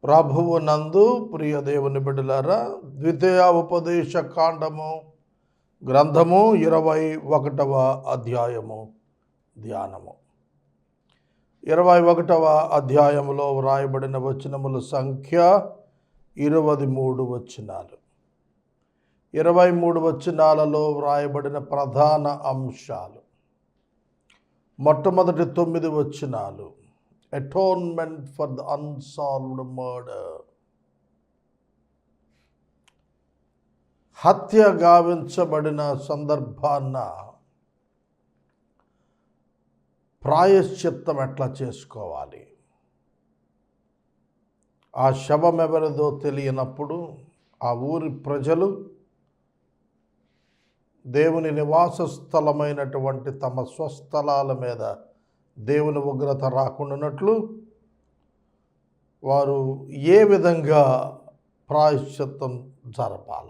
ప్రభువు నందు ప్రియ దేవుని బిడ్డలారా, ద్వితీయోపదేశ కాండము గ్రంథము 21వ అధ్యాయము ధ్యానము. 21వ అధ్యాయములో వ్రాయబడిన వచనముల సంఖ్య 23 వచనాలు. 23 వచనాలలో వ్రాయబడిన ప్రధాన అంశాలు. మొట్టమొదటి 9 వచనాలు atonement for the unsolved murder. హత్య గావించబడిన సందర్భాన్న ప్రాయశ్చిత్తం ఎట్లా చేసుకోవాలి, ఆ శవం ఎవరిదో తెలియనప్పుడు ఆ ఊరి ప్రజలు దేవుని నివాస స్థలమైనటువంటి తమ స్వస్థలాల మీద దేవుని ఉగ్రత రాకుండానట్లు వారు ఏ విధంగా ప్రాయశ్చిత్తం జరపాల,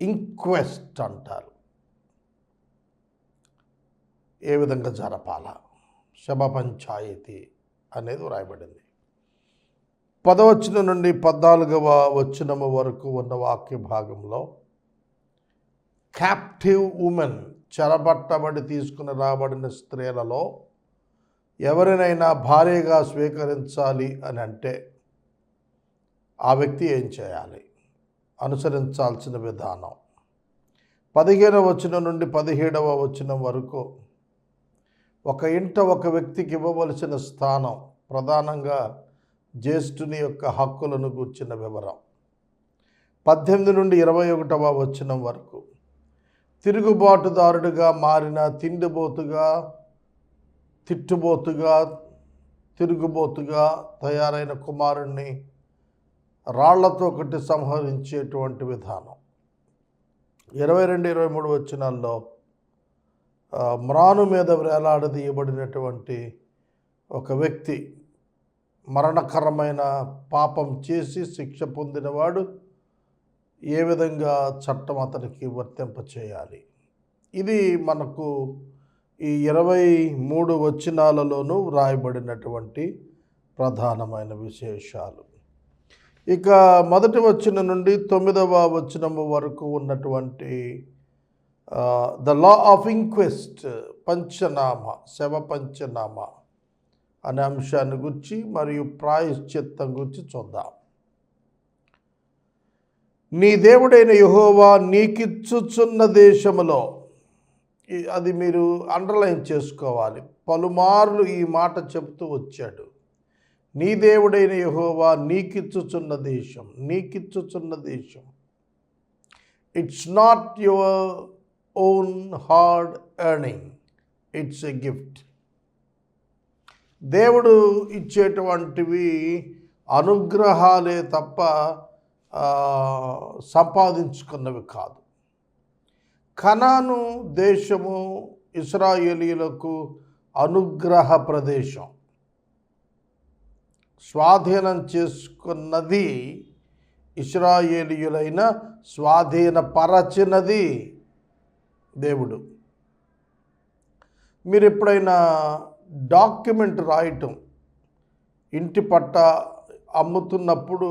ఇంక్వెస్ట్ అంటారు, ఏ విధంగా జరపాల, శవ పంచాయతీ అనేది వ్రాయబడింది. 10వ వచనం నుండి 14వ వచనము వరకు ఉన్న వాక్య భాగంలో క్యాప్టివ్ ఉమెన్, చెరబట్టబడి తీసుకుని రాబడిన స్త్రీలలో ఎవరినైనా భార్యగా స్వీకరించాలి అని అంటే ఆ వ్యక్తి ఏం చేయాలి, అనుసరించాల్సిన విధానం. 15వ వచనం నుండి 17వ వచనం వరకు ఒక ఇంట ఒక వ్యక్తికి ఇవ్వవలసిన స్థానం, ప్రధానంగా జ్యేష్ఠుని యొక్క హక్కులను గూర్చిన వివరం. 18 నుండి 21వ వచనం వరకు తిరుగుబాటుదారుడిగా మారిన, తిండిబోతుగా, తిట్టుబోతుగా, తిరుగుబోతుగా తయారైన కుమారుణ్ణి రాళ్లతో కొట్టి సంహరించేటువంటి విధానం. 22-23 వచనాల్లో మ్రాను మీద వేలాడదీయబడినటువంటి ఒక వ్యక్తి మరణకరమైన పాపం చేసి శిక్ష పొందినవాడు ఏ విధంగా చట్టం అతనికి వర్తింపచేయాలి. ఇది మనకు ఈ 23 వచనాలలోనూ వ్రాయబడినటువంటి ప్రధానమైన విశేషాలు. ఇక మొదటి వచనం నుండి 9వ వచనము వరకు ఉన్నటువంటి the law of inquest, Panchanama, శవ పంచనామ అనే అంశాన్ని గురించి మరియు ప్రాయశ్చిత్తం గురించి చూద్దాం. నీ దేవుడైన యెహోవా నీకిచ్చుచున్న దేశములో, అది మీరు అండర్లైన్ చేసుకోవాలి, పలుమార్లు ఈ మాట చెబుతూ వచ్చాడు. నీ దేవుడైన యెహోవా నీకిచ్చుచున్న దేశం, నీకిచ్చుచున్న దేశం. It's not your own hard earning, it's a gift. దేవుడు ఇచ్చేటువంటివి అనుగ్రహాలే తప్ప సంపాదించుకున్నవి కాదు. కనాను దేశము ఇశ్రాయేలీయులకు అనుగ్రహ ప్రదేశం. స్వాధీనం చేసుకున్నది ఇశ్రాయేలీయులైన, స్వాధీనపరచినది దేవుడు. మీరు ఎప్పుడైనా డాక్యుమెంట్ రాయటం, ఇంటి పట్టా అమ్ముతున్నప్పుడు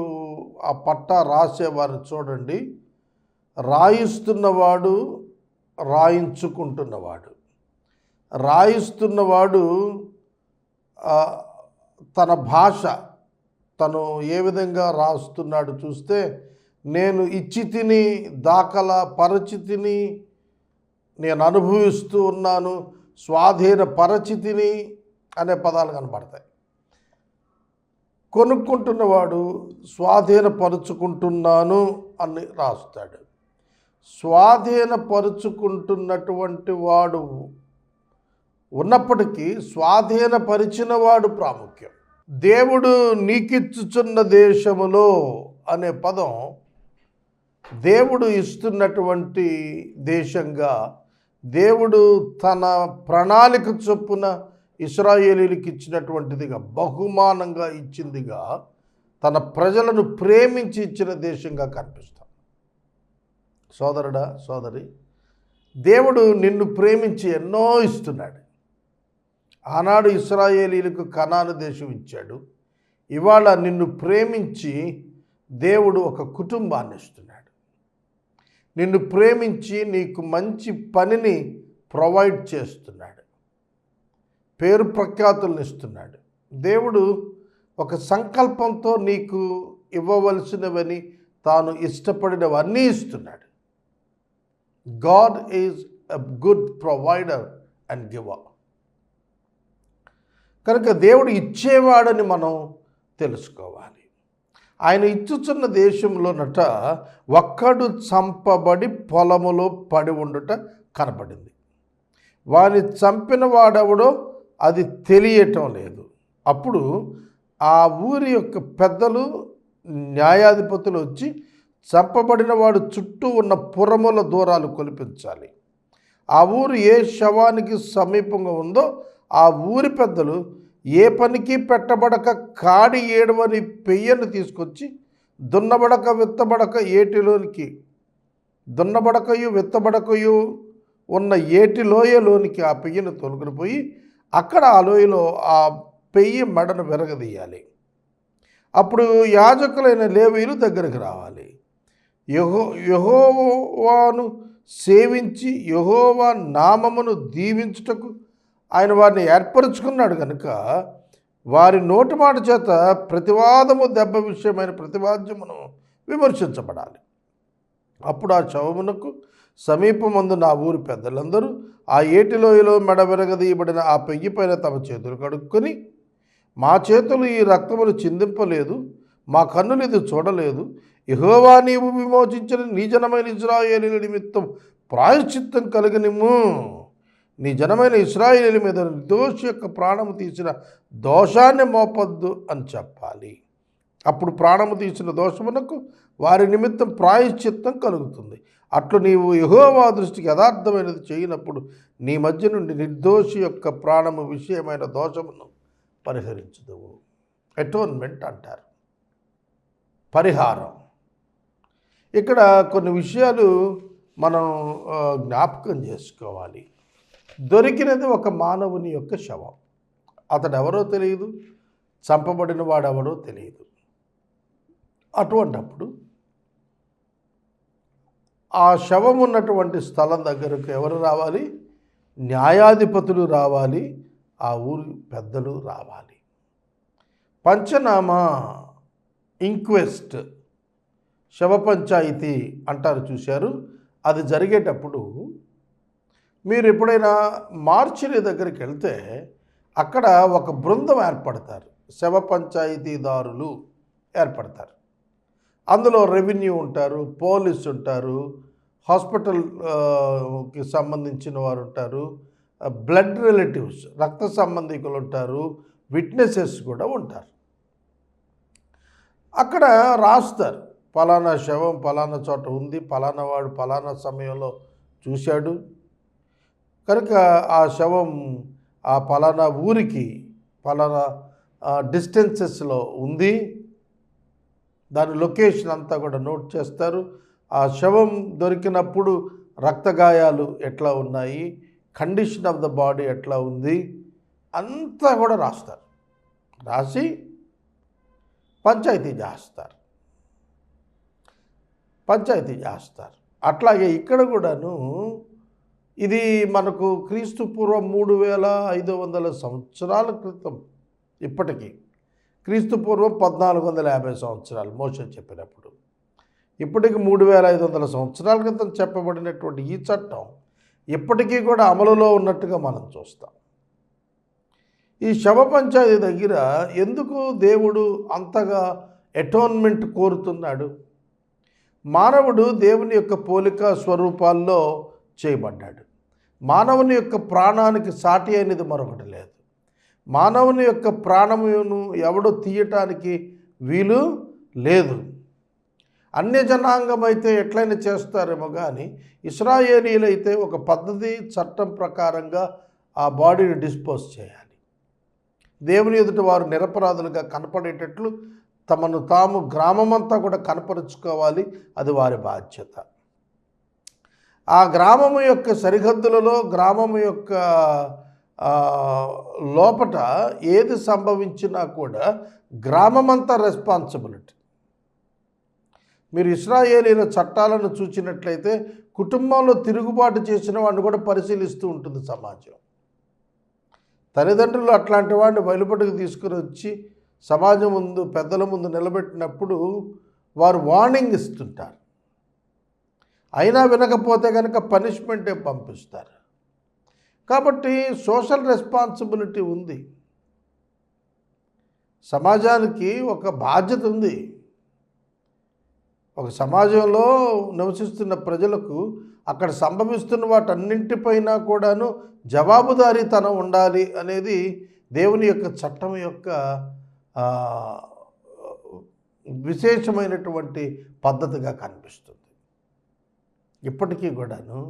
ఆ పట్టా రాసేవారు చూడండి, రాయిస్తున్నవాడు, రాయించుకుంటున్నవాడు. రాయిస్తున్నవాడు తన భాష, తను ఏ విధంగా రాస్తున్నాడు చూస్తే, నేను ఇచ్చి తిని, దాఖలా పరిచితిని, నేను అనుభవిస్తూ ఉన్నాను, స్వాధీన పరిచితిని అనే పదాలు కనబడతాయి. కొనుక్కుంటున్నవాడు స్వాధీనపరుచుకుంటున్నాను అని రాస్తాడు. స్వాధీనపరుచుకుంటున్నటువంటి వాడు ఉన్నప్పటికీ స్వాధీనపరిచిన వాడు ప్రాముఖ్యం. దేవుడు నీకిచ్చుచున్న దేశములో అనే పదం దేవుడు ఇస్తున్నటువంటి దేశంగా, దేవుడు తన ప్రణాళిక చొప్పున ఇశ్రాయేలీయులకు ఇచ్చినటువంటిదిగా, బహుమానంగా ఇచ్చిందిగా, తన ప్రజలను ప్రేమించి ఇచ్చిన దేశంగా కనిపిస్తాం. సోదరుడా, సోదరి, దేవుడు నిన్ను ప్రేమించి ఎన్నో ఇస్తున్నాడు. ఆనాడు ఇశ్రాయేలీయులకు కనాను దేశం ఇచ్చాడు. ఇవాళ నిన్ను ప్రేమించి దేవుడు ఒక కుటుంబాన్ని ఇస్తున్నాడు. నిన్ను ప్రేమించి నీకు మంచి పనిని ప్రొవైడ్ చేస్తున్నాడు. పేరు ప్రఖ్యాతులను ఇస్తున్నాడు. దేవుడు ఒక సంకల్పంతో నీకు ఇవ్వవలసినవని తాను ఇష్టపడినవన్నీ ఇస్తున్నాడు. God is a good provider and giver. కనుక దేవుడు ఇచ్చేవాడని మనం తెలుసుకోవాలి. ఆయన ఇచ్చుచున్న దేశంలోనట ఒక్కడు చంపబడి పొలములో పడి ఉండుట కనపడింది. వాని చంపిన వాడెవడో అది తెలియటం లేదు. అప్పుడు ఆ ఊరి యొక్క పెద్దలు, న్యాయాధిపతులు వచ్చి చంపబడిన వాడు చుట్టూ ఉన్న పురముల దూరాలు కొలిపించాలి. ఆ ఊరు ఏ శవానికి సమీపంగా ఉందో ఆ ఊరి పెద్దలు ఏ పనికి పెట్టబడక కాడి ఏడవని పెయ్యను తీసుకొచ్చి దున్నబడక విత్తబడక ఏటిలోనికి, దున్నబడకయు విత్తబడకయు ఉన్న ఏటి లోయలోనికి ఆ పెయ్యను తొలగిపోయి పోయి అక్కడ ఆ లోయలో ఆ పెయ్యి మెడను విరగదీయాలి. అప్పుడు యాజకులైన లేవీయులు దగ్గరికి రావాలి. యెహోవాను సేవించి యెహోవా నామమును దీవించుటకు ఆయన వారిని ఏర్పరచుకున్నాడు కనుక వారి నోటి మాట చేత ప్రతివాదము దెబ్బ విషయమైన ప్రతివాద్యమును విమర్శించబడాలి. అప్పుడు ఆ శవమునకు సమీపమందు నా ఊరి పెద్దలందరూ ఆ ఏటిలోయలో మెడ విరగదీయబడిన ఆ పెయ్యి పైన తమ చేతులు కడుక్కొని, మా చేతులు ఈ రక్తమును చిందింపలేదు, మా కన్నులు ఇది చూడలేదు, యెహోవా నీవు విమోచించిన నీ జనమైన ఇశ్రాయేలీయుల నిమిత్తం ప్రాయశ్చిత్తం కలిగనిమ్ము, నీ జనమైన ఇశ్రాయేలీయుల మీద నిర్దోషి యొక్క ప్రాణము తీసిన దోషాన్ని మోపొద్దు అని చెప్పాలి. అప్పుడు ప్రాణము తీసిన దోషమునకు వారి నిమిత్తం ప్రాయశ్చిత్తం కలుగుతుంది. అట్లు నీవు యెహోవా దృష్టికి యథార్థమైనది చేయనప్పుడు నీ మధ్య నుండి నిర్దోషి యొక్క ప్రాణము విషయమైన దోషమును పరిహరించుదువు. అటోన్మెంట్ అంటారు, పరిహారం. ఇక్కడ కొన్ని విషయాలు మనం జ్ఞాపకం చేసుకోవాలి. దొరికినది ఒక మానవుని యొక్క శవం. అతడు ఎవరో తెలియదు, చంపబడిన వాడెవడో తెలియదు. అటువంటప్పుడు ఆ శవం ఉన్నటువంటి స్థలం దగ్గరకు ఎవరు రావాలి? న్యాయాధిపతులు రావాలి, ఆ ఊరి పెద్దలు రావాలి. పంచనామా, ఇంక్వెస్ట్, శవ పంచాయితీ అంటారు చూశారు. అది జరిగేటప్పుడు మీరు ఎప్పుడైనా మార్చిరి దగ్గరికి వెళ్తే అక్కడ ఒక బృందం ఏర్పడతారు, శవ పంచాయితీదారులు ఏర్పడతారు. అందులో రెవెన్యూ ఉంటారు, పోలీసు ఉంటారు, హాస్పిటల్కి సంబంధించిన వారు ఉంటారు, బ్లడ్ రిలేటివ్స్, రక్త సంబంధికులు ఉంటారు, విట్నెసెస్ కూడా ఉంటారు. అక్కడ రాస్తారు, పలానా శవం పలానా చోట ఉంది, పలానా వాడు పలానా సమయంలో చూశాడు కనుక ఆ శవం ఆ పలానా ఊరికి పలానా డిస్టెన్సెస్లో ఉంది. దాని లొకేషన్ అంతా కూడా నోట్ చేస్తారు. ఆ శవం దొరికినప్పుడు రక్తగాయాలు ఎట్లా ఉన్నాయి, కండిషన్ ఆఫ్ ద బాడీ ఎట్లా ఉంది అంతా కూడా రాస్తారు. రాసి పంచాయతీ చేస్తారు. అట్లాగే ఇక్కడ కూడాను ఇది మనకు క్రీస్తు పూర్వం 3500 సంవత్సరాల క్రితం, ఇప్పటికీ క్రీస్తు పూర్వం 1450 సంవత్సరాలు మోషే చెప్పినప్పుడు, ఇప్పటికి 3500 సంవత్సరాల క్రితం చెప్పబడినటువంటి ఈ చట్టం ఇప్పటికీ కూడా అమలులో ఉన్నట్టుగా మనం చూస్తాం. ఈ శవ పంచాయతీ దగ్గర ఎందుకు దేవుడు అంతగా అటోన్మెంట్ కోరుతున్నాడు? మానవుడు దేవుని యొక్క పోలిక స్వరూపాల్లో చేయబడ్డాడు. మానవుని యొక్క ప్రాణానికి సాటి అనేది మరొకటి లేదు. మానవుని యొక్క ప్రాణమును ఎవడో తీయటానికి వీలు లేదు. అన్య జనాంగం అయితే ఎట్లయినా చేస్తారేమో కానీ ఇశ్రాయేలీలైతే ఒక పద్ధతి చట్టం ప్రకారంగా ఆ బాడీని డిస్పోజ్ చేయాలి. దేవుని ఎదుట వారు నిరపరాధులుగా కనపడేటట్లు తమను తాము గ్రామమంతా కూడా కనపరుచుకోవాలి. అది వారి బాధ్యత. ఆ గ్రామము యొక్క సరిహద్దులలో, గ్రామము యొక్క లోపట ఏది సంభవించినా కూడా గ్రామమంతా రెస్పాన్సిబిలిటీ. మీరు ఇశ్రాయేలీల చట్టాలను చూసినట్లయితే కుటుంబంలో తిరుగుబాటు చేసిన వాడిని కూడా పరిశీలిస్తూ ఉంటుంది సమాజం. తల్లిదండ్రులు అట్లాంటి వాడిని బయలుపటికి తీసుకుని వచ్చి సమాజం ముందు, పెద్దల ముందు నిలబెట్టినప్పుడు వారు వార్నింగ్ ఇస్తుంటారు. అయినా వినకపోతే కనుక పనిష్మెంటే పంపిస్తారు. కాబట్టి సోషల్ రెస్పాన్సిబిలిటీ ఉంది. సమాజానికి ఒక బాధ్యత ఉంది. ఒక సమాజంలో నివసిస్తున్న ప్రజలకు అక్కడ సంభవిస్తున్న వాటన్నింటిపైన కూడాను జవాబుదారీతనం ఉండాలి అనేది దేవుని యొక్క చట్టం యొక్క విశేషమైనటువంటి పద్ధతిగా కనిపిస్తుంది. ఇప్పటికీ కూడాను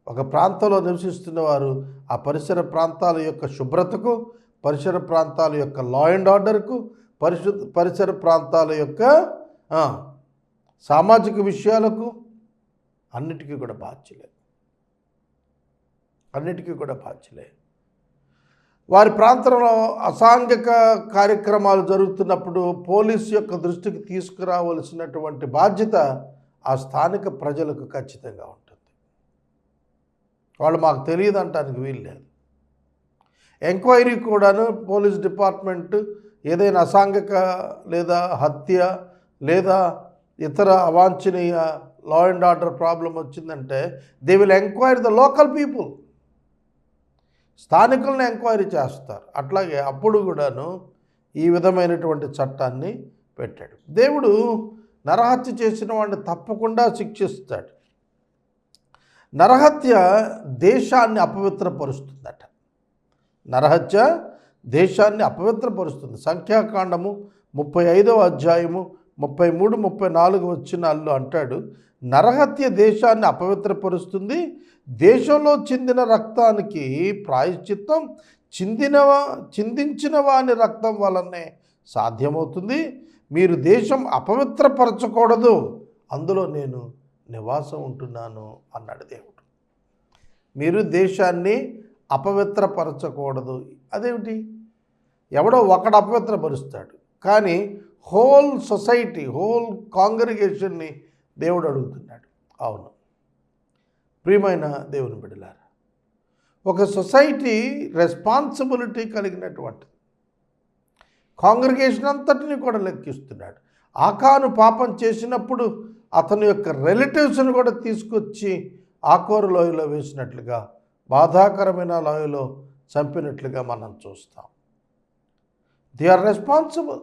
ఒక ప్రాంతంలో నివసిస్తున్న వారు ఆ పరిసర ప్రాంతాల యొక్క శుభ్రతకు, పరిసర ప్రాంతాల యొక్క లా అండ్ ఆర్డర్కు, పరిసర ప్రాంతాల యొక్క సామాజిక విషయాలకు అన్నిటికీ కూడా బాధ్యులే. వారి ప్రాంతంలో అసాంఘిక కార్యక్రమాలు జరుగుతున్నప్పుడు పోలీసు యొక్క దృష్టికి తీసుకురావలసినటువంటి బాధ్యత ఆ స్థానిక ప్రజలకు ఖచ్చితంగా ఉంటుంది. వాళ్ళు మాకు తెలియదు అంటానికి వీలు లేదు. ఎంక్వైరీ కూడాను పోలీస్ డిపార్ట్మెంట్ ఏదైనా అసాంఘిక లేదా హత్య లేదా ఇతర అవాంఛనీయ లా అండ్ ఆర్డర్ ప్రాబ్లం వచ్చిందంటే they will enquiry the local people. స్థానికులను ఎంక్వైరీ చేస్తారు. అట్లాగే అప్పుడు కూడాను ఈ విధమైనటువంటి చట్టాన్ని పెట్టాడు. దేవుడు నరహత్య చేసిన వాడిని తప్పకుండా శిక్షిస్తాడు. నరహత్య దేశాన్ని అపవిత్రపరుస్తుందట. నరహత్య దేశాన్ని అపవిత్రపరుస్తుంది. సంఖ్యాకాండము 35వ అధ్యాయము 33, 34 వచనాల్లో అంటాడు, నరహత్య దేశాన్ని అపవిత్రపరుస్తుంది. దేశంలో చిందిన రక్తానికి ప్రాయశ్చిత్తం చిందించిన వాని రక్తం వలనే సాధ్యమవుతుంది. మీరు దేశం అపవిత్రపరచకూడదు, అందులో నేను నివాసం ఉంటున్నాను అన్నాడు దేవుడు. మీరు దేశాన్ని అపవిత్రపరచకూడదు. అదేమిటి? ఎవడో ఒకడు అపవిత్రపరుస్తాడు, కానీ హోల్ సొసైటీ, హోల్ కాంగ్రిగేషన్ని దేవుడు అడుగుతున్నాడు. అవును ప్రియమైన దేవుని బిడ్డలారా, ఒక సొసైటీ రెస్పాన్సిబిలిటీ కలిగినటువంటి కాంగ్రిగేషన్ అంతటిని కూడా లెక్కిస్తున్నాడు. ఆకాను పాపం చేసినప్పుడు అతని యొక్క రిలేటివ్స్ని కూడా తీసుకొచ్చి ఆకోరు లోయలో వేసినట్లుగా, బాధాకరమైన లోయలో చంపినట్లుగా మనం చూస్తాం. They are responsible.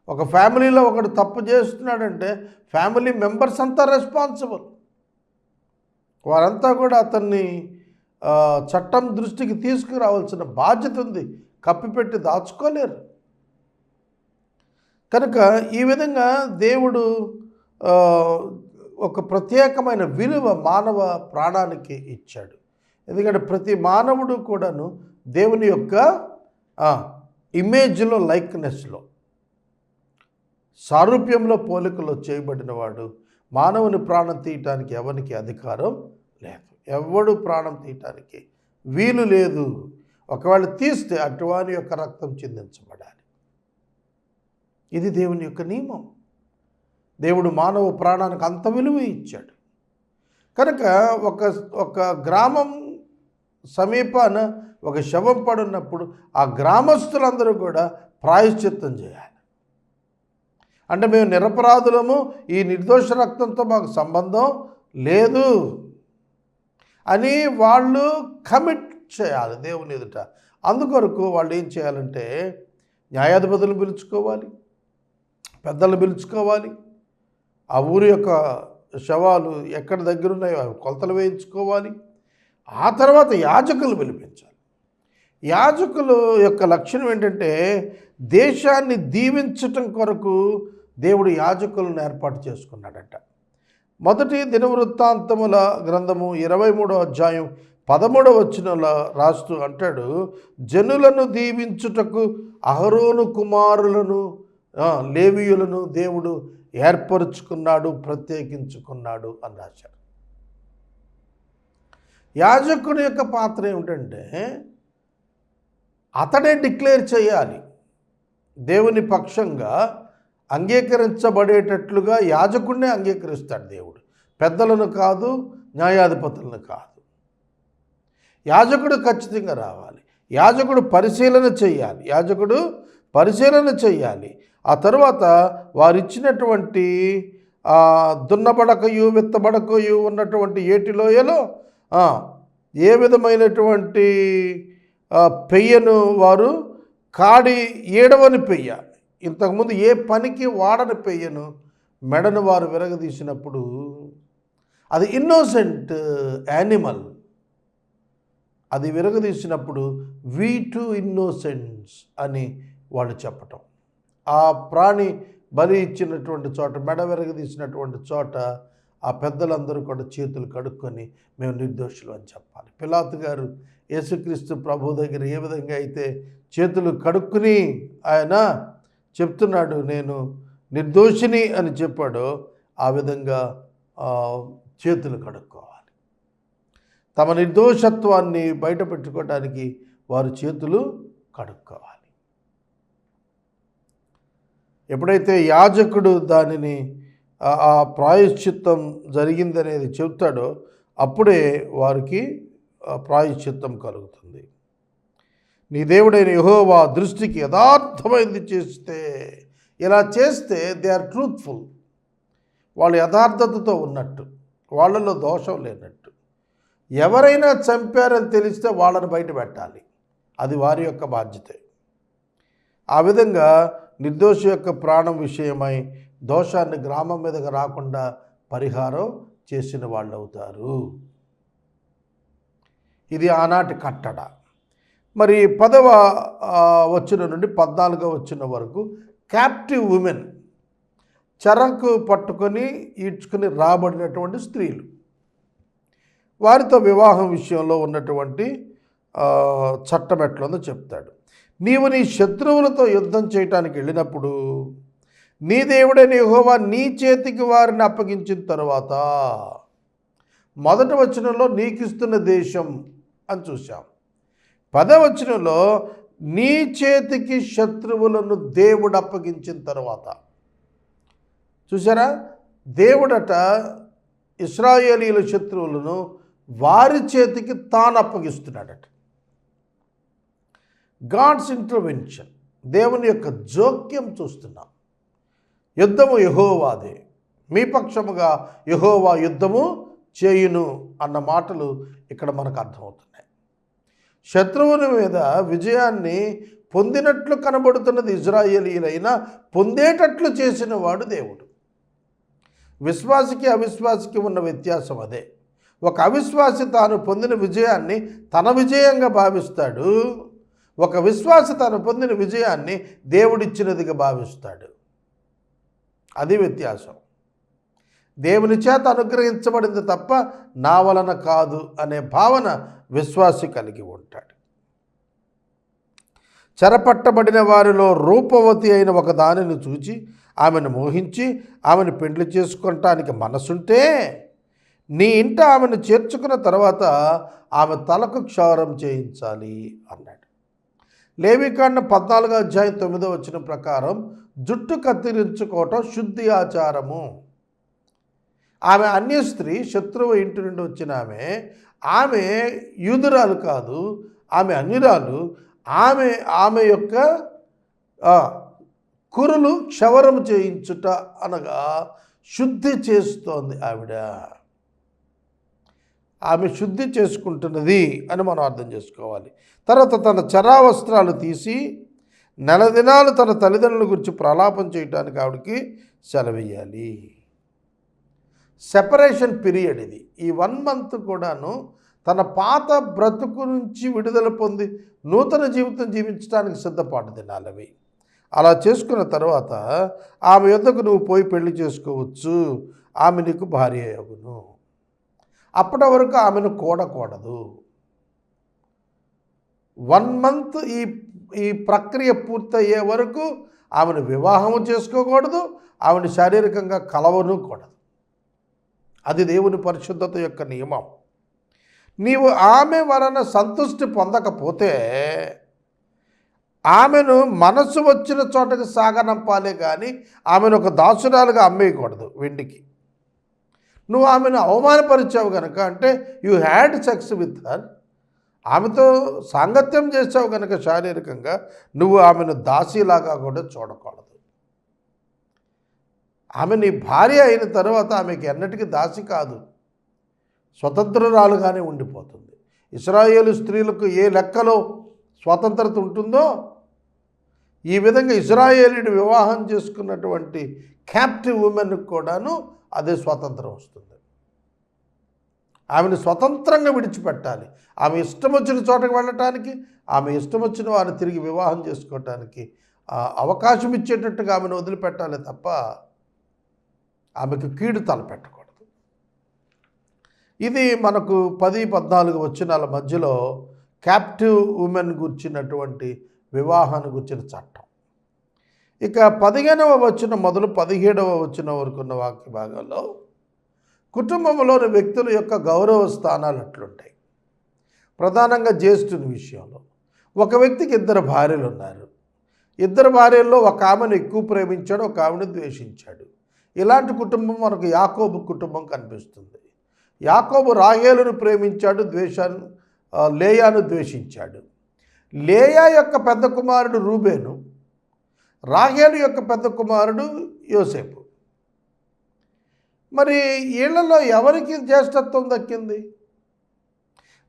ఒక ఫ్యామిలీలో ఒకడు తప్పు చేస్తున్నాడంటే ఫ్యామిలీ మెంబర్స్ అంతా రెస్పాన్సిబుల్. వారంతా కూడా అతన్ని చట్టం దృష్టికి తీసుకురావాల్సిన బాధ్యత ఉంది. కప్పిపెట్టి దాచుకోలేరు. కనుక ఈ విధంగా దేవుడు ఒక ప్రత్యేకమైన విలువ మానవ ప్రాణానికి ఇచ్చాడు. ఎందుకంటే ప్రతి మానవుడు కూడాను దేవుని యొక్క ఇమేజ్లో, లైక్నెస్లో, సారూప్యంలో, పోలికలో చేయబడిన వాడు. మానవుని ప్రాణం తీయటానికి ఎవరికి అధికారం లేదు. ఎవడు ప్రాణం తీయటానికి వీలు లేదు. ఒకవేళ తీస్తే అటువాని యొక్క రక్తం చిందించబడాలి. ఇది దేవుని యొక్క నియమం. దేవుడు మానవ ప్రాణానికి అంత విలువ ఇచ్చాడు. కనుక ఒక గ్రామం సమీపాన ఒక శవం పడున్నప్పుడు ఆ గ్రామస్తులందరూ కూడా ప్రాయశ్చిత్తం చేయాలి. అంటే మేము నిరపరాధులము, ఈ నిర్దోష రక్తంతో మాకు సంబంధం లేదు అని వాళ్ళు కమిట్ చేయాలి దేవుని ఎదుట. అందుకొరకు వాళ్ళు ఏం చేయాలంటే న్యాయాధిపతులను పిలుచుకోవాలి, పెద్దలను పిలుచుకోవాలి, ఆ ఊరి యొక్క శవాలు ఎక్కడ దగ్గర ఉన్నాయో అవి కొలతలు వేయించుకోవాలి. ఆ తర్వాత యాజకులు పిలిపించాలి. యాజకుల యొక్క లక్షణం ఏంటంటే దేశాన్ని దీవించటం కొరకు దేవుడు యాజకులను ఏర్పాటు చేసుకున్నాడట. మొదటి దినవృత్తాంతముల గ్రంథము 23వ అధ్యాయం 13వ వచనంలో రాస్తూ అంటాడు, జనులను దీవించుటకు అహరోను కుమారులను లేవీయులను దేవుడు ఏర్పరుచుకున్నాడు, ప్రత్యేకించుకున్నాడు అని రాశారు. యాజకుని యొక్క పాత్ర ఏమిటంటే అతడే డిక్లేర్ చేయాలి. దేవుని పక్షంగా అంగీకరించబడేటట్లుగా యాజకుడినే అంగీకరిస్తాడు దేవుడు, పెద్దలను కాదు, న్యాయాధిపతులను కాదు. యాజకుడు ఖచ్చితంగా రావాలి. యాజకుడు పరిశీలన చేయాలి. ఆ తర్వాత వారిచ్చినటువంటి దున్నబడకయు విత్తబడకయు ఉన్నటువంటి ఏటిలోయలో ఏ విధమైనటువంటి పెయ్యను వారు కాడి ఏడవని పెయ్య, ఇంతకుముందు ఏ పనికి వాడని పెయ్యను మెడను వారు విరగదీసినప్పుడు అది ఇన్నోసెంట్ యానిమల్, అది విరగదీసినప్పుడు వీ టు ఇన్నోసెంట్స్ అని వాళ్ళు చెప్పటం. ఆ ప్రాణి బలి ఇచ్చినటువంటి చోట, మెడ విరగదీసినటువంటి చోట ఆ పెద్దలందరూ కూడా చేతులు కడుక్కొని మేము నిర్దోషులు అని చెప్పాలి. పిలాతు గారు యేసుక్రీస్తు ప్రభు దగ్గర ఏ విధంగా అయితే చేతులు కడుక్కుని ఆయన చెప్తున్నాడు నేను నిర్దోషిని అని చెప్పాడో, ఆ విధంగా చేతులు కడుక్కోవాలి. తమ నిర్దోషత్వాన్ని బయట పెట్టుకోవడానికి వారు చేతులు కడుక్కోవాలి. ఎప్పుడైతే యాజకుడు దానిని ఆ ప్రాయశ్చిత్తం జరిగిందనేది చెప్తాడో అప్పుడే వారికి ప్రాయశ్చిత్తం కలుగుతుంది. నీ దేవుడైన యెహోవా దృష్టికి యథార్థమైనది చేస్తే, ఇలా చేస్తే దే ఆర్ ట్రూత్ఫుల్, వాళ్ళు యథార్థతతో ఉన్నట్టు, వాళ్ళలో దోషం లేనట్టు. ఎవరైనా చంపారని తెలిస్తే వాళ్ళని బయట పెట్టాలి, అది వారి యొక్క బాధ్యతే. ఆ విధంగా నిర్దోషి యొక్క ప్రాణం విషయమై దోషాన్ని గ్రామం మీదకి రాకుండా పరిహారం చేసిన వాళ్ళు అవుతారు. ఇది ఆనాటి కట్టడ. మరి 10వ వచనం నుండి 14వ వచనం వరకు క్యాప్టివ్ ఉమెన్, చెరకు పట్టుకొని ఈడ్చుకొని రాబడినటువంటి స్త్రీలు, వారితో వివాహం విషయంలో ఉన్నటువంటి చట్టం ఎట్లుందో చెప్తాడు. నీవు నీ శత్రువులతో యుద్ధం చేయటానికి వెళ్ళినప్పుడు నీ దేవుడైన యెహోవా నీ చేతికి వారిని అప్పగించిన తరువాత, మొదటి వచనంలో నీకిస్తున్న దేశం అని చూసాం. 10వ వచనంలో నీ చేతికి శత్రువులను దేవుడు అప్పగించిన తర్వాత చూసారా, దేవుడట ఇశ్రాయేలీయుల శత్రువులను వారి చేతికి తాను అప్పగిస్తున్నాడట. గాడ్స్ ఇంటర్వెన్షన్, దేవుని యొక్క జోక్యం చూస్తున్నాం. యుద్ధము యెహోవాదే, మీ పక్షముగా యెహోవా యుద్ధము చేయును అన్న మాటలు ఇక్కడ మనకు అర్థమవుతున్నాయి. శత్రువుని మీద విజయాన్ని పొందినట్లు కనబడుతున్నది ఇజ్రాయేలీయులైనా పొందేటట్లు చేసిన వాడు దేవుడు. విశ్వాసికి అవిశ్వాసికి ఉన్న వ్యత్యాసం అదే. ఒక అవిశ్వాసి తాను పొందిన విజయాన్ని తన విజయంగా భావిస్తాడు, ఒక విశ్వాసి తాను పొందిన విజయాన్ని దేవుడిచ్చినదిగా భావిస్తాడు. అది వ్యత్యాసం. దేవుని చేత అనుగ్రహించబడింది తప్ప నా వలన కాదు అనే భావన విశ్వాసి కలిగి ఉంటాడు. చెరపట్టబడిన వారిలో రూపవతి అయిన ఒక దానిని చూచి ఆమెను మోహించి ఆమెను పెండ్లి చేసుకోవటానికి మనసుంటే నీ ఇంట ఆమెను చేర్చుకున్న తర్వాత ఆమె తలకు క్షౌరం చేయించాలి అన్నాడు. లేవికాండం 14వ అధ్యాయం 9వ వచనం ప్రకారం జుట్టు కత్తిరించుకోవటం శుద్ధి ఆచారము. ఆమె అన్య స్త్రీ, శత్రువు ఇంటి నుండి వచ్చిన ఆమె యూదురాలు కాదు, ఆమె అన్యురాలు. ఆమె యొక్క కురులు క్షవరము చేయించుట అనగా శుద్ధి చేస్తోంది ఆవిడ. ఆమె శుద్ధి చేసుకుంటున్నది అని మనం అర్థం చేసుకోవాలి. తర్వాత తన చరావస్త్రాలు తీసి నెల దినాలు తన తల్లిదండ్రుల గురించి ప్రలాపం చేయడానికి ఆవిడకి సెలవేయాలి. సెపరేషన్ పీరియడ్ ఇది. ఈ 1 month కూడాను తన పాత బ్రతుకు నుంచి విడుదల పొంది నూతన జీవితం జీవించడానికి సిద్ధపాటు దినాలవి. అలా చేసుకున్న తర్వాత ఆమె యొద్దకు నువ్వు పోయి పెళ్లి చేసుకోవచ్చు, ఆమె నీకు భార్య అగును. అప్పటి వరకు ఆమెను కూడకూడదు. 1 month ఈ ప్రక్రియ పూర్తయ్యే వరకు ఆమెను వివాహము చేసుకోకూడదు, ఆమెను శారీరకంగా కలవను కూడదు. అది దేవుని పరిశుద్ధత యొక్క నియమం. నీవు ఆమె వలన సంతృష్టి పొందకపోతే ఆమెను మనసు వచ్చిన చోటకి సాగనంపాలే కానీ ఆమెను ఒక దాసురాలుగా అమ్మేయకూడదు వెండికి. నువ్వు ఆమెను అవమానపరిచావు కనుక, అంటే you had sex with her, ఆమెతో సాంగత్యం చేసావు కనుక శారీరకంగా, నువ్వు ఆమెను దాసీలాగా కూడా చూడకూడదు. ఆమె నీ భార్య అయిన తర్వాత ఆమెకి ఎన్నటికీ దాసి కాదు, స్వతంత్రురాలుగానే ఉండిపోతుంది. ఇశ్రాయేలు స్త్రీలకు ఏ లెక్కలో స్వతంత్రత ఉంటుందో, ఈ విధంగా ఇశ్రాయేలీని వివాహం చేసుకున్నటువంటి క్యాప్టివ్ ఉమెన్కి కూడాను అదే స్వాతంత్రం వస్తుంది. ఆమెను స్వతంత్రంగా విడిచిపెట్టాలి. ఆమె ఇష్టం వచ్చిన చోటకి వెళ్ళటానికి, ఆమె ఇష్టం వచ్చిన వారిని తిరిగి వివాహం చేసుకోవటానికి అవకాశం ఇచ్చేటట్టుగా ఆమెను వదిలిపెట్టాలి తప్ప ఆమెకు కీడు తలపెట్టకూడదు. ఇది మనకు 10-14 వచనాల మధ్యలో క్యాప్టివ్ ఉమెన్ గుర్చినటువంటి వివాహాన్ని గుర్చిన చట్టం. ఇక 15వ వచనం మొదలు 17వ వచనం వరకు ఉన్న వాక్య భాగంలో కుటుంబంలోని వ్యక్తుల యొక్క గౌరవ స్థానాలు అట్లుంటాయి. ప్రధానంగా జ్యేష్ఠుని విషయంలో ఒక వ్యక్తికి 2 భార్యలు ఉన్నారు. 2 భార్యల్లో ఒక ఆమెను ఎక్కువ ప్రేమించాడు, ఒక ఆమెను ద్వేషించాడు. ఇలాంటి కుటుంబం మనకు యాకోబు కుటుంబం కనిపిస్తుంది. యాకోబు రాహేలును ప్రేమించాడు, లేయాను ద్వేషించాడు. లేయా యొక్క పెద్ద కుమారుడు రూబేను, రాహేలు యొక్క పెద్ద కుమారుడు యోసేపు. మరి వీళ్ళలో ఎవరికి జ్యేష్ఠత్వం దక్కింది?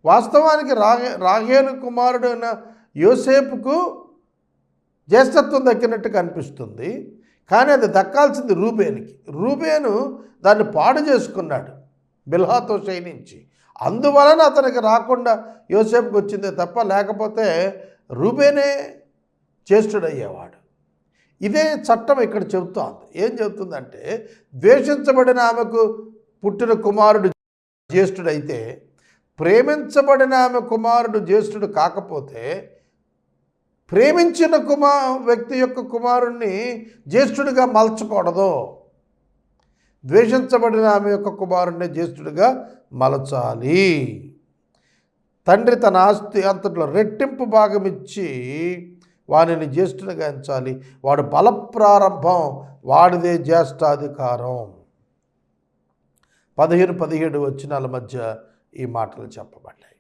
వాస్తవానికి రాహేలు కుమారుడైన యోసేపుకు జ్యేష్ఠత్వం దక్కినట్టు కనిపిస్తుంది, కానీ అది దక్కాల్సింది రూబేనుకి. రూబేను దాన్ని పాడు చేసుకున్నాడు బిల్హాతో శయనించి, అందువలన అతనికి రాకుండా యోసేపుకి వచ్చిందే తప్ప, లేకపోతే రూబేనే జ్యేష్ఠుడయ్యేవాడు. ఇదే చట్టం ఇక్కడ చెబుతోంది. ఏం చెబుతుందంటే, ద్వేషించబడిన ఆమెకు పుట్టిన కుమారుడు జ్యేష్ఠుడైతే, ప్రేమించబడిన ఆమె కుమారుడు జ్యేష్ఠుడు కాకపోతే, ప్రేమించిన వ్యక్తి యొక్క కుమారుణ్ణి జ్యేష్ఠుడిగా మలచకూడదు. ద్వేషించబడిన ఆమె యొక్క కుమారుణ్ణి జ్యేష్ఠుడిగా మలచాలి. తండ్రి తన ఆస్తి అంతట్లో రెట్టింపు భాగం ఇచ్చి వానిని జ్యేష్ఠునిగా ఎంచాలి. వాడు బలప్రారంభం, వాడిదే జ్యేష్ఠాధికారం. 15-17 వచనాల మధ్య ఈ మాటలు చెప్పబడ్డాయి.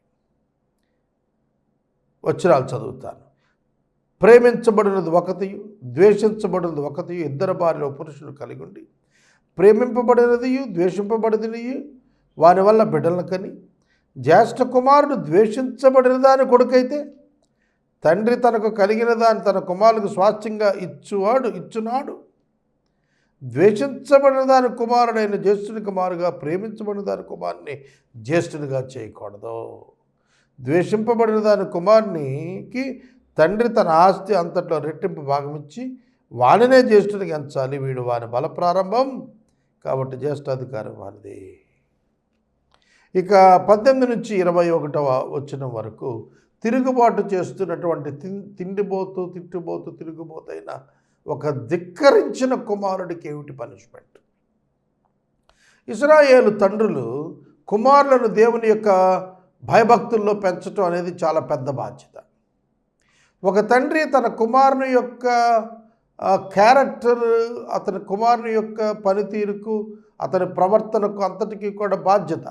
వచనాలు చదువుతాను. ప్రేమించబడినది ఒకటియు, ద్వేషించబడినది ఒకటియు, 2 భార్యలు పురుషులు కలిగి ఉండి, ప్రేమింపబడినదియు ద్వేషింపబడినదియు వాని వల్ల బిడ్డలను కని, జ్యేష్ఠ కుమారుడు ద్వేషించబడిన దాని కొడుకైతే, తండ్రి తనకు కలిగిన దాన్ని తన కుమారులకు స్వాస్థ్యంగా ఇచ్చునాడు. ద్వేషించబడిన దాని కుమారుడైన జ్యేష్ఠుని కుమారుగా, ప్రేమించబడిన దాని కుమారుని జ్యేష్ఠునిగా చేయకూడదు. ద్వేషింపబడిన దాని కుమారునికి తండ్రి తన ఆస్తి అంతట్లో రెట్టింపు భాగమిచ్చి వానినే జ్యేష్ఠునికి ఎంచాలి. వీడు వాని బల ప్రారంభం కాబట్టి జ్యేష్ఠాధికారం వానిది. ఇక 18-21 వచనం వరకు తిరుగుబాటు చేస్తున్నటువంటి తిట్టుబోతు తిరుగుబోతైన ఒక ధిక్కరించిన కుమారుడికి ఏమిటి పనిష్మెంట్? ఇశ్రాయేలు తండ్రులు కుమారులను దేవుని యొక్క భయభక్తుల్లో పెంచడం అనేది చాలా పెద్ద బాధ్యత. ఒక తండ్రి తన కుమారుని యొక్క క్యారెక్టర్, అతని కుమారుని యొక్క పనితీరుకు, అతని ప్రవర్తనకు అంతటికీ కూడా బాధ్యత.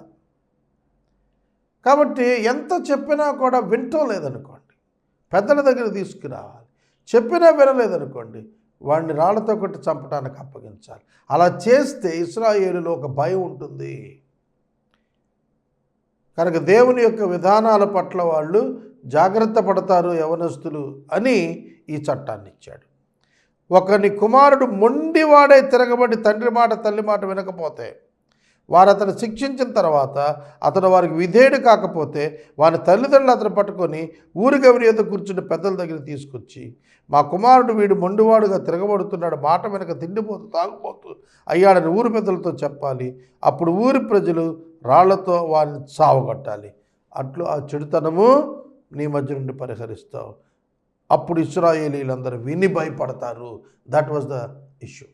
కాబట్టి ఎంత చెప్పినా కూడా వింటం లేదనుకోండి, పెద్దల దగ్గర తీసుకురావాలి. చెప్పినా వినలేదనుకోండి, వాడిని రాళ్లతో కొట్టి చంపడానికి అప్పగించాలి. అలా చేస్తే ఇశ్రాయేలులో ఒక భయం ఉంటుంది. కనుక దేవుని యొక్క విధానాల పట్ల వాళ్ళు జాగ్రత్త పడతారు యవనస్తులు అని ఈ చట్టాన్ని ఇచ్చాడు. ఒకని కుమారుడు మొండివాడై తిరగబడి తండ్రి మాట తల్లి మాట వినకపోతే, వారు అతను శిక్షించిన తర్వాత అతను వారికి విధేయుడు కాకపోతే, వాని తల్లిదండ్రులు అతను పట్టుకొని ఊరి గవిని ఎదురు కూర్చుని పెద్దల దగ్గర తీసుకొచ్చి, మా కుమారుడు వీడు మొండివాడుగా తిరగబడుతున్నాడు, మాట వెనక తిండిపోతూ తాగుపోతూ అయ్యాడని ఊరి పెద్దలతో చెప్పాలి. అప్పుడు ఊరి ప్రజలు రాళ్లతో వారిని సావగొట్టాలి. అట్లు ఆ చెడుతనము నీ మధ్య నుండి పరిహరిస్తావు. అప్పుడు ఇశ్రాయేలీలందరూ విని భయపడతారు. That was the issue.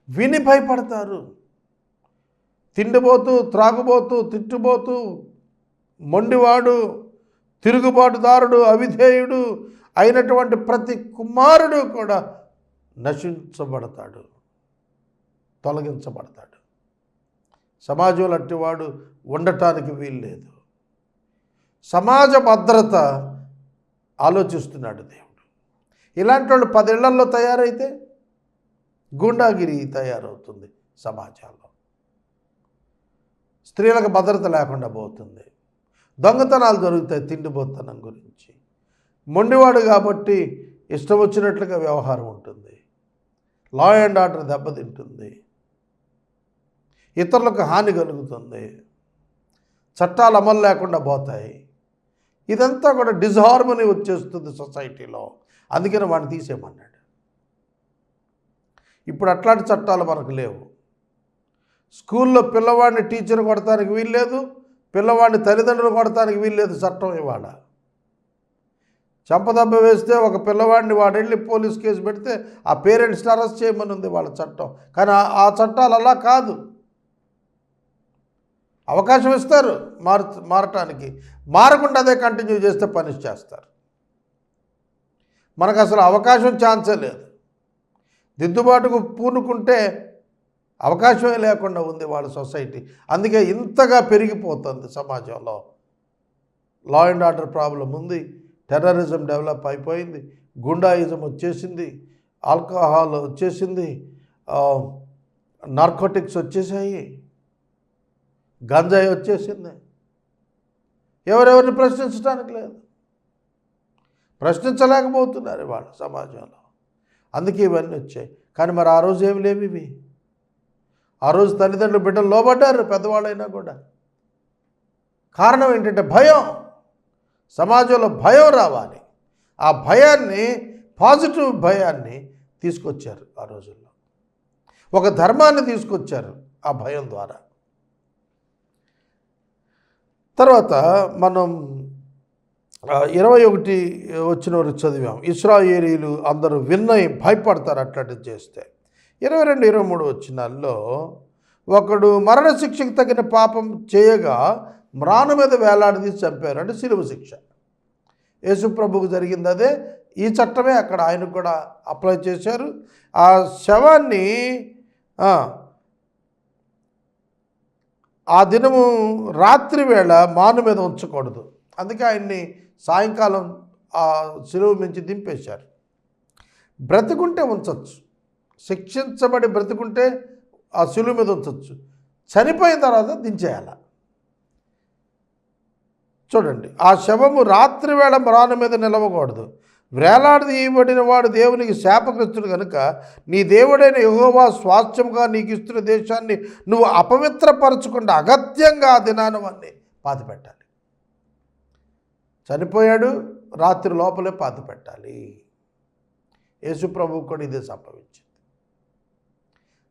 విని భయపడతారు. తిండిపోతూ త్రాగుబోతూ తిట్టుబోతూ మొండివాడు, తిరుగుబాటుదారుడు, అవిధేయుడు అయినటువంటి ప్రతి కుమారుడు కూడా నశించబడతాడు, తొలగించబడతాడు. సమాజంలో అట్టివాడు ఉండటానికి వీల్లేదు. సమాజ భద్రత ఆలోచిస్తున్నాడు దేవుడు. ఇలాంటి వాళ్ళు 10 ఇళ్లల్లో తయారైతే గూండాగిరి తయారవుతుంది సమాజంలో. స్త్రీలకు భద్రత లేకుండా పోతుంది. దొంగతనాలు జరుగుతాయి తిండిపోతనం గురించి. మొండివాడు కాబట్టి ఇష్టం వచ్చినట్లుగా వ్యవహారం ఉంటుంది. లా అండ్ ఆర్డర్ దెబ్బతింటుంది, ఇతరులకు హాని కలుగుతుంది, చట్టాలు అమలు లేకుండా పోతాయి. ఇదంతా కూడా డిస్హార్మనీ వచ్చేస్తుంది సొసైటీలో. అందుకని వాడిని తీసేయమన్నాడు. ఇప్పుడు అట్లాంటి చట్టాలు మనకు లేవు. స్కూల్లో పిల్లవాడిని టీచర్ కొడటానికి వీల్లేదు, పిల్లవాడిని తల్లిదండ్రులు కొడటానికి వీల్లేదు చట్టం ఇవాళ. చంపదెబ్బ వేస్తే ఒక పిల్లవాడిని వాడు వెళ్ళి పోలీస్ కేసు పెడితే ఆ పేరెంట్స్ని అరెస్ట్ చేయమని ఉంది వాళ్ళ చట్టం. కానీ ఆ చట్టాలు అలా కాదు. అవకాశం ఇస్తారు మారటానికి, మారకుండా అదే కంటిన్యూ చేస్తే పనిష్ చేస్తారు. మనకు అసలు అవకాశం ఛాన్సే లేదు. దిద్దుబాటుకు పూనుకుంటే అవకాశమే లేకుండా ఉంది వాళ్ళ సొసైటీ. అందుకే ఇంతగా పెరిగిపోతుంది సమాజంలో. లా అండ్ ఆర్డర్ ప్రాబ్లం ఉంది, టెర్రరిజం డెవలప్ అయిపోయింది, గుండాయిజం వచ్చేసింది, ఆల్కహాల్ వచ్చేసింది, నార్కోటిక్స్ వచ్చేసాయి, గంజాయి వచ్చేసింది. ఎవరెవరిని ప్రశ్నించడానికి లేదు, ప్రశ్నించలేకపోతున్నారు వాళ్ళ సమాజంలో. అందుకే ఇవన్నీ వచ్చాయి. కానీ మరి ఆ రోజు ఏమి లేవు ఇవి. ఆ రోజు తల్లిదండ్రులు బిడ్డలు లోబడ్డారు, పెద్దవాళ్ళైనా కూడా. కారణం ఏంటంటే భయం. సమాజంలో భయం రావాలి. ఆ భయాన్ని, పాజిటివ్ భయాన్ని తీసుకొచ్చారు ఆ రోజుల్లో. ఒక ధర్మాన్ని తీసుకొచ్చారు ఆ భయం ద్వారా. తర్వాత మనం 21 వచ్చిన వరకు చదివాం. ఇశ్రాయేలీలు అందరూ విన్నై భయపడతారు అట్లాంటివి చేస్తే. 22, 23 వచనాల్లో ఒకడు మరణశిక్షకు తగిన పాపం చేయగా మ్రాను మీద వేలాడదీసి చంపారు, అంటే శిలువ శిక్ష. యేసు ప్రభువుకు జరిగింది అదే. ఈ చట్టమే అక్కడ ఆయనకు కూడా అప్లై చేశారు. ఆ శవాన్ని ఆ దినము రాత్రి వేళ మాను మీద ఉంచకూడదు. అందుకే ఆయన్ని సాయంకాలం ఆ శిలువ మించి దింపేశారు. బ్రతికుంటే ఉంచవచ్చు, శిక్షించబడి బ్రతికుంటే ఆ శిలువ మీద ఉంచవచ్చు, చనిపోయిన తర్వాత దించేయాల. చూడండి, ఆ శవము రాత్రి వేళ మ్రాను మీద నిలవకూడదు. వేలాడదీయబడిన వాడు దేవునికి శాపగ్రస్తుడు కనుక నీ దేవుడైన యెహోవా స్వాస్థ్యంగా నీకు ఇస్తున్న దేశాన్ని నువ్వు అపవిత్రపరచకుండా అగత్యంగా ఆ దినాన్ని పాతిపెట్టాలి. చనిపోయాడు, రాత్రి లోపలే పాతిపెట్టాలి. యేసు ప్రభువు కూడా ఇదే సంభవించింది.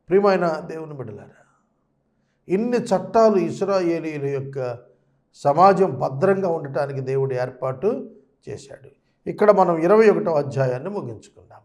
ప్రియమైన దేవుని బిడ్డలారా, ఇన్ని చట్టాలు ఇశ్రాయేలీయుల యొక్క సమాజం భద్రంగా ఉండటానికి దేవుడు ఏర్పాటు చేశాడు. ఇక్కడ మనం 21వ అధ్యాయాన్ని ముగించుకుందాం.